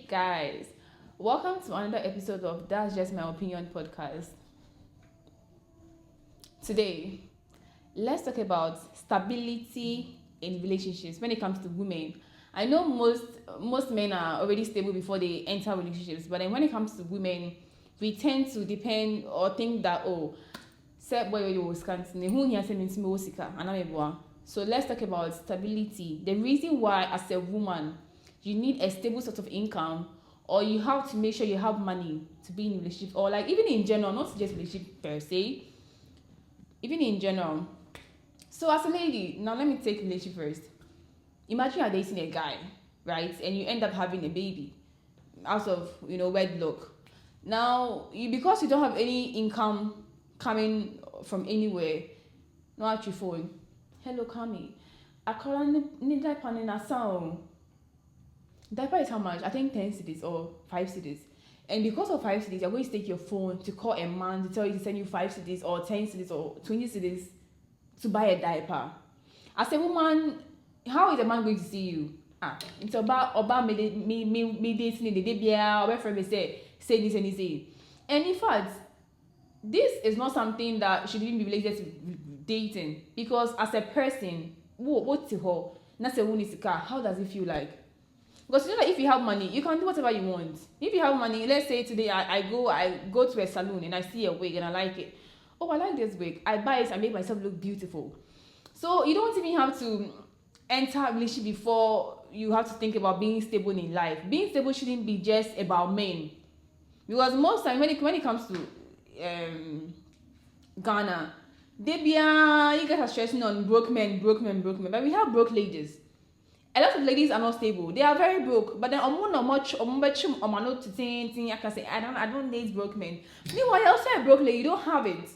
guys, welcome to another episode of That's Just My Opinion podcast. Today, let's talk about stability in relationships when it comes to women. I know most men are already stable before they enter relationships, but then when it comes to women, we tend to depend or think that so let's talk about stability. The reason why as a woman you need a stable sort of income, or you have to make sure you have money to be in a relationship, or like even in general, not just relationship per se, even in general. So as a lady, now let me take relationship first. Imagine you're dating a guy, right, and you end up having a baby out of wedlock. Now because you don't have any income coming from anywhere, no actually phone. Hello, Kami. I call need diaper in a sound. Diaper is how much? I think 10 cities or 5 cities. And because of 5 cities, you're going to take your phone to call a man to tell you to send you 5 cities or 10 cities or 20 cities to buy a diaper. As a woman, how is a man going to see you? It's about me dating the debia or whatever say this and say. And in fact, this is not something that should even be related to dating, because as a person, what's the whole? How does it feel like? Because you know that if you have money, you can do whatever you want. If you have money, let's say today I go to a salon and I see a wig and I like it. Oh, I like this wig. I buy it and make myself look beautiful. So you don't even have to enter a relationship before you have to think about being stable in life. Being stable shouldn't be just about men. Because most time when it comes to Ghana, you guys are stressing on broke men, but we have broke ladies. A lot of ladies are not stable. They are very broke, but then I can say I don't date broke men. Meanwhile, you're also a broke lady, you don't have it.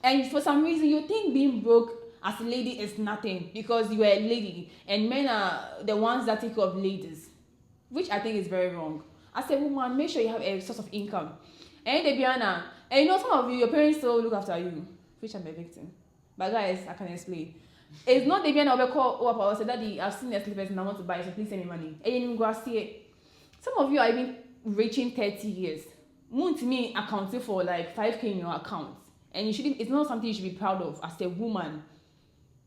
And for some reason you think being broke as a lady is nothing because you are a lady and men are the ones that take care of ladies, which I think is very wrong. As a woman, make sure you have a source of income. And Debiana, and some of you, your parents still look after you, which I'm a victim. But guys, I can explain. It's not the Debiana will call up or say, Daddy, I've seen a slippers and I want to buy it, so please send me money. And you go see it. Some of you are even reaching 30 years. Moon to me accounting for like 5K in your account. And it's not something you should be proud of as a woman.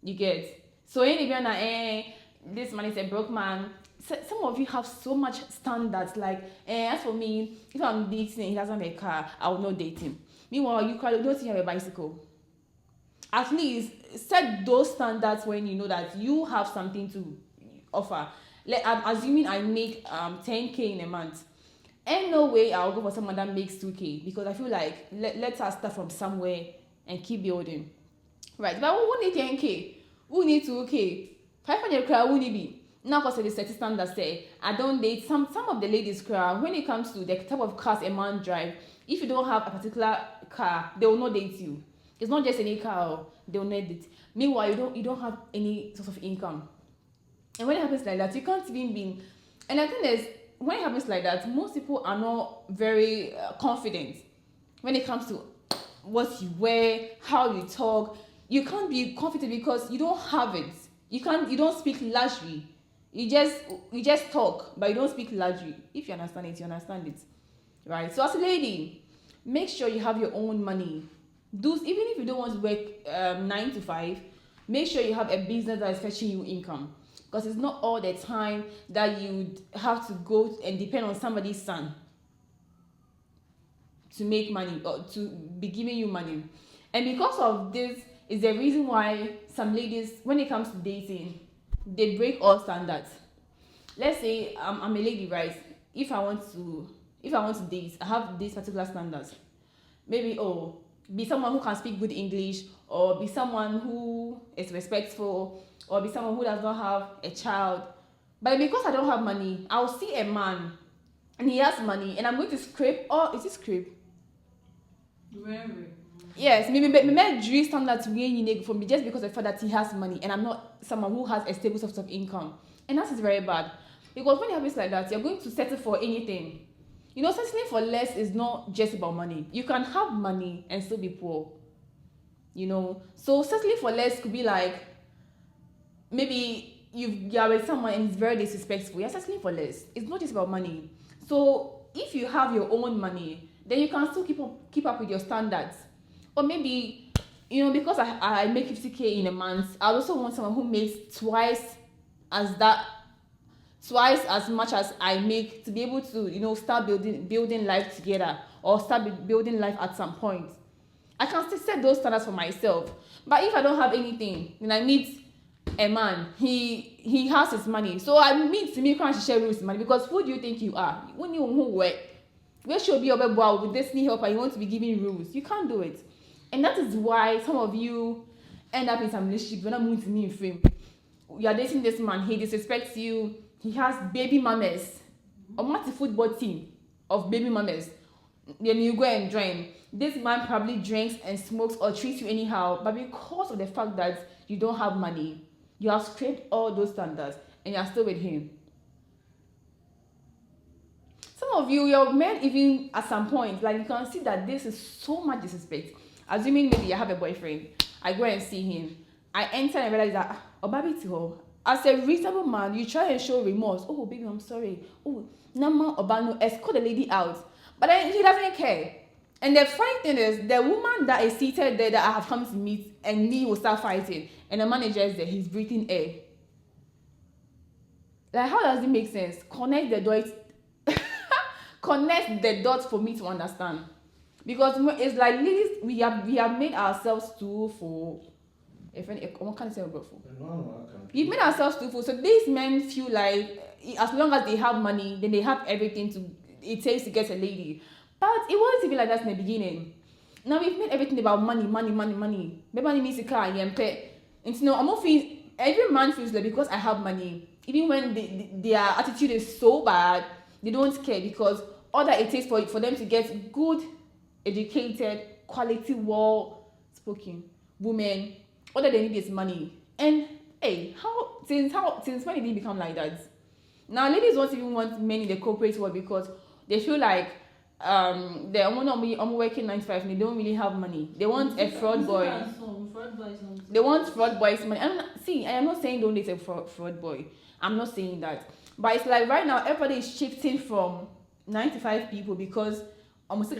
You get. So in Debiana, this man is a broke man. Some of you have so much standards, like as for me, if I'm dating and he doesn't have a car, I will not date him. Meanwhile, you don't have a bicycle. At least set those standards when you know that you have something to offer. I'm assuming I make 10K in a month. Ain't no way I'll go for someone that makes 2K, because I feel like let us start from somewhere and keep building. Right, but who need 10K? Who need 2K? 500 crowd who need be? Now, because the certain standards say, I don't date some of the ladies crowd. When it comes to the type of cars a man drive, if you don't have a particular car, they will not date you. It's not just any car, they will not date. Meanwhile, you don't have any sort of income. And when it happens like that, you can't even be. And I think when it happens like that, most people are not very confident when it comes to what you wear, how you talk. You can't be confident because you don't have it. You don't speak luxury. You just talk, but you don't speak luxury. If you understand it, you understand it, right? So as a lady, make sure you have your own money. Even if you don't want to work 9 to 5, make sure you have a business that is fetching you income, because it's not all the time that you have to go and depend on somebody's son to make money or to be giving you money. And because of this is the reason why some ladies, when it comes to dating, they break all standards. Let's say I'm a lady, right? If I want to date, I have these particular standards. Maybe be someone who can speak good English, or be someone who is respectful, or be someone who does not have a child. But because I don't have money, I'll see a man and he has money and I'm going to scrape. Oh, is it scrape? Yes, maybe dream standards for me just because of the fact that he has money and I'm not someone who has a stable source of income. And that is very bad. Because when it happens like that, you're going to settle for anything. Settling for less is not just about money. You can have money and still be poor. So settling for less could be like, maybe you are with someone and it's very disrespectful. You're settling for less. It's not just about money. So if you have your own money, then you can still keep up with your standards. Or maybe, because I make 50K in a month, I also want someone who makes twice as much as I make, to be able to, start building life together, or start building life at some point. I can still set those standards for myself. But if I don't have anything, then I meet a man, he has his money. So I meet me can't share with his money, because who do you think you are? When you work, where should be your boy with destiny helper, you want to be giving rules. You can't do it. And that is why some of you end up in some relationship. You're not moving to me in frame. You are dating this man, he disrespects you, he has baby mamas, a multi football team of baby mamas. Then you go and join. This man probably drinks and smokes or treats you anyhow, but because of the fact that you don't have money, you have scraped all those standards and you are still with him. Some of you, your men, even at some point, like, you can see that this is so much disrespect. Assuming maybe I have a boyfriend, I go and see him, I enter and realize that, baby, to her, as a reasonable man, you try and show remorse. Oh, baby, I'm sorry. Oh, Nama Obano, escort the lady out. But then he doesn't care. And the funny thing is, the woman that is seated there that I have come to meet, and me will start fighting, and the manager is there, he's breathing air. Like, how does it make sense? Connect the dots for me to understand. Because it's like, ladies, we have made ourselves too full. What can I say about full? We've made ourselves too full. So these men feel like, as long as they have money, then they have everything it takes to get a lady. But it wasn't even like that in the beginning. Now we've made everything about money. Money means a car and pay. And every man feels like, because I have money, even when their attitude is so bad, they don't care, because all that it takes for them to get good, educated, quality, well-spoken women, all that they need is money. And hey, since when did it become like that? Now ladies don't even want men in the corporate world, because they feel like they're only working 9 to 5 and they don't really have money. They want a fraud boy. They want fraud boys money. I am not saying don't date a fraud boy. I'm not saying that. But it's like right now everybody is shifting from 9 to 5 people, because almost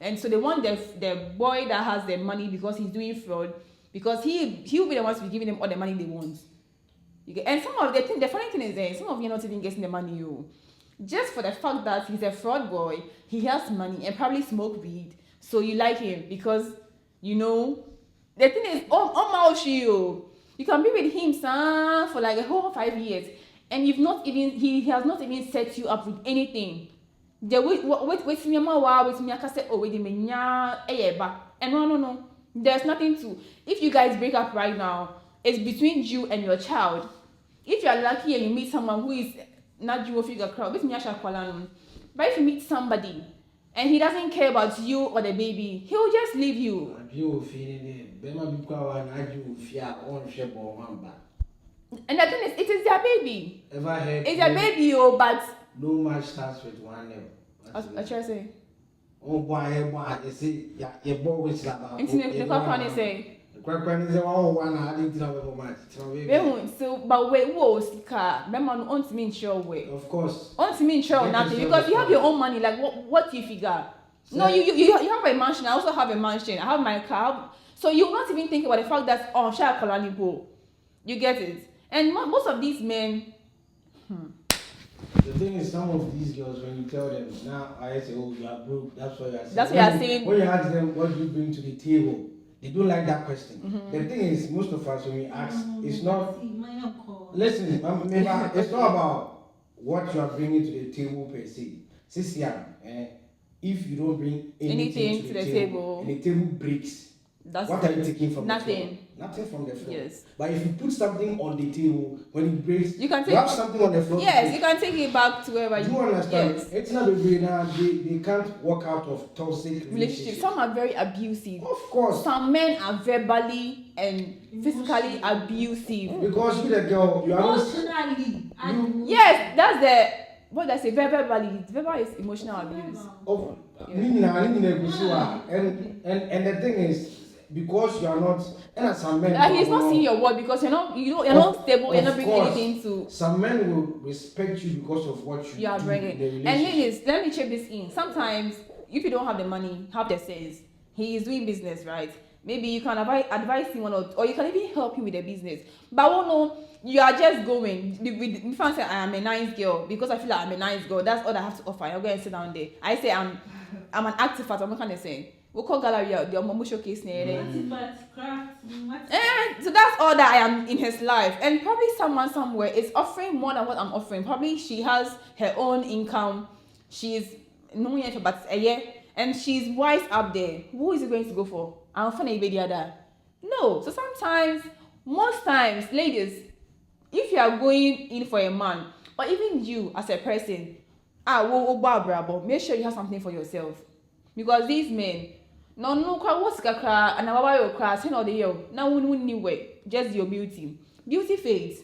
and so they want the boy that has the money, because he's doing fraud, because he'll be the one to be giving them all the money they want. And some of the funny thing is, some of you are not even getting the money, just for the fact that he's a fraud boy, he has money and probably smoke weed, so you like him, because the thing is, you can be with him for like a whole 5 years, and he has not even set you up with anything. And no, there's nothing to. If you guys break up right now, it's between you and your child. If you are lucky and you meet someone who is not you figure crowd, but if you meet somebody and he doesn't care about you or the baby, he'll just leave you. And the thing is, it is their baby. It's their baby, but no match starts with one nil. I try to say. Oh boy, you see, your boy which about. The company say. One I didn't know match. So, but wait, whoa, Sika, remember, on to mean sure way. Of course. On to mean sure nothing, because you have your own money. Like, what do you figure? No, you have a mansion. I also have a mansion. I have my car. So you not even think about the fact that Shah Kolanipo. You get it? And most of these men. The thing is, some of these girls, when you tell them, now I say, oh, you are broke, that's what you are saying. That's what you are saying. When you ask them, what do you bring to the table? They don't like that question. Mm-hmm. The thing is, most of us, when we ask, it's not. Listen, it's not about what you are bringing to the table per se. If you don't bring anything to the table, and the table breaks, what are you taking from the floor? Nothing from the floor. Yes. But if you put something on the table, when it breaks, you have something on the floor. Yes, you can take it back to wherever you understand? Yes. It's not a way now. They can't walk out of toxic relationships. Some are very abusive. Of course. Some men are verbally and physically abusive. Because you the girl, you are emotionally. Yes, that's the. What did I say? Verbally. Verbal is emotional abuse. And the thing is, because you are not, and some men. Like he's not seeing your word because you're not stable. You're not bringing anything to. Some men will respect you because of what you are do bringing. in the relationship. And ladies, let me check this in. Sometimes, if you don't have the money, have the sense. He is doing business, right? Maybe you can advise him or you can even help him with the business. But oh no, you are just going. If I say I am a nice girl because I feel like I'm a nice girl, that's all I have to offer. I'll go and sit down there. I say I'm an active at. I'm not kind of saying. We call gallery out the Omomo showcase near. So that's all that I am in his life, and probably someone somewhere is offering more than what I'm offering. Probably she has her own income. She's no yet, but a year, and she's wise up there. Who is it going to go for? I'm funny the other. No. So sometimes, most times, ladies, if you are going in for a man, or even you as a person, make sure you have something for yourself, because these men. No, what's kakra and our class, all the year. Now, way, just your beauty. Beauty fades.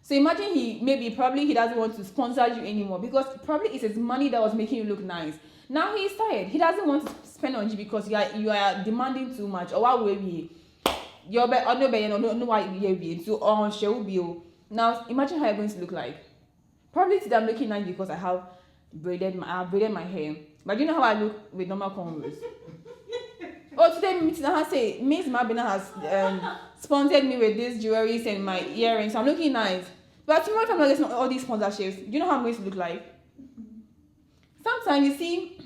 So imagine probably he doesn't want to sponsor you anymore because probably it's his money that was making you look nice. Now he's tired. He doesn't want to spend on you because you are demanding too much. Or what will be? You're no why you be so on show be. Now imagine how you're going to look like. Probably today I'm looking nice because I have braided my hair. But you know how I look with normal combs. Oh, today Miss Mabina has sponsored me with these jewelries and my earrings. I'm looking nice. But tomorrow if I'm not getting all these sponsorships, do you know how I'm going to look like? Sometimes you see,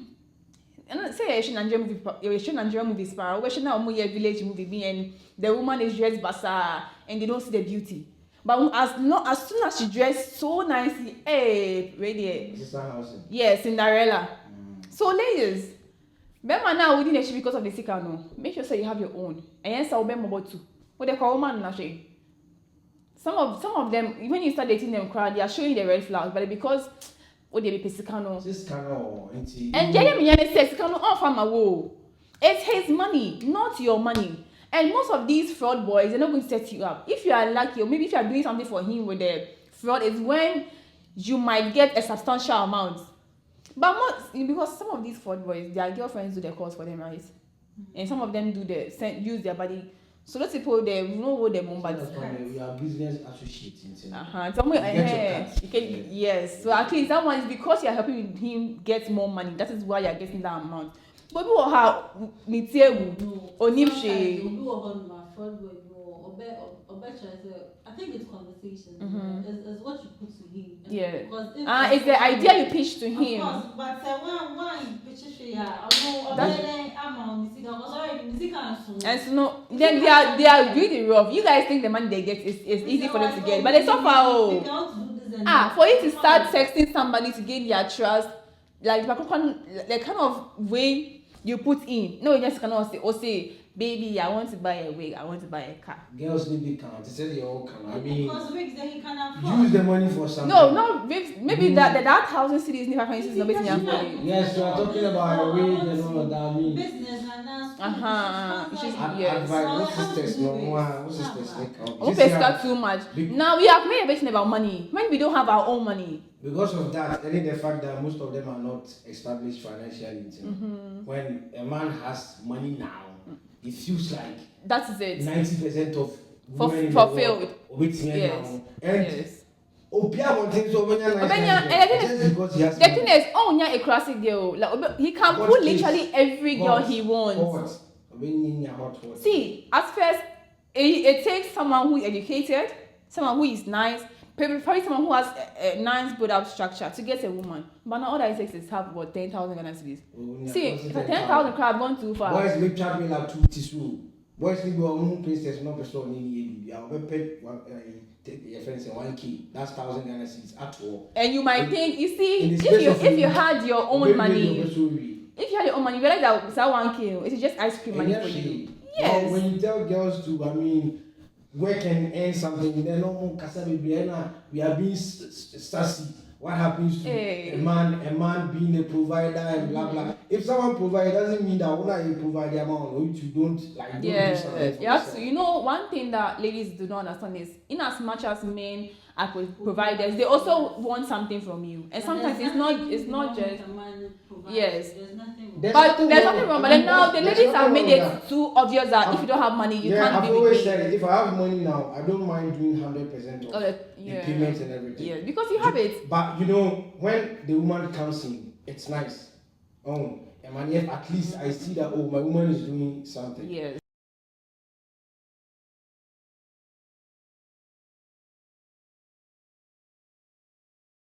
and say a Nigerian movie sparrow, where she now a village movie and the woman is dressed basa and they don't see the beauty. But as soon as she dressed so nicely, hey, radiate. Yes, Cinderella. So ladies. Bema now within a because of the sick no. Make sure you have your own. And yes, I'll be mobile too. What they call woman na she. Some of them, when you start dating them, crowd, they are showing the red flags, but because what they be pesicano. And Jeremy says Sikano offer my woe. It's his money, not your money. And most of these fraud boys, they're not going to set you up. If you are lucky, or maybe if you are doing something for him with the fraud, is when you might get a substantial amount. But because some of these fraud boys, their girlfriends do their calls for them, right? And some of them use their body. So those people, they know what their mom body. We are business associates. Yes. So at least that one is because you are helping him get more money. That is why you are getting that amount. But people have I think it's conversation. It's what you put to him. Yeah. It's the idea you pitch to him. Of course, but one pitch and so no, then they are really rough. You guys think the money they get is easy for them to get, but they suffer. For you to start texting somebody to gain their trust, like the kind of way you put in. No, you just cannot say, baby, I want to buy a wig, I want to buy a car. Girls need big car. They say they all can. I mean, because wigs that he can afford. Use the money for something. No, not wigs. Maybe that 1,000 cities in 500 cities nobody can afford. Yes, you are talking about a wig and all that. I mean, business and yes. What sisters? No, what sisters? We pay too much. Now we have made a question about money. When we don't have our own money. Because of that, and the fact that most of them are not established financially. When a man has money now, it feels like that is it. 90% of women fulfilled with men now. And yes. The thing is, a classic girl. Like he can put literally every girl he wants. See, at first, it takes someone who is educated, someone who is nice, probably someone who has a nice build-up structure to get a woman. But now all that it takes is have about 10,000 Ghana cedis. See, if a 10,000 crab gone too far. Boys make chat me like 2 tissue. Boys need go on princess no person in I'll pay your friends 1K. That's 1,000 Ghana cedis at all. And you might think, you see, if you had your own money, if you had your own money, you realize that 1K, it's just ice cream money for you. Yes. Well, when you tell girls to, I mean, work and earn something, then no we are being sassy. What happens to a man being a provider and blah blah. If someone provides, it doesn't mean that when you provide the amount or you don't do something. Yeah, so you know one thing that ladies do not understand is in as much as men providers, they also want something from you, and sometimes it's not just yes. There's nothing. There's But nothing there's wrong. nothing wrong. But then now the There's ladies have nothing made wrong it with that. too obvious that if you don't have money, you Yeah, can't I've be with always me. said it. If I have money now, I don't mind doing 100% of the Yeah. payments and everything. Yeah, because you have it. But you know, when the woman comes in, it's nice. Oh, and man, if at least I see that, oh, my woman is doing something. Yes.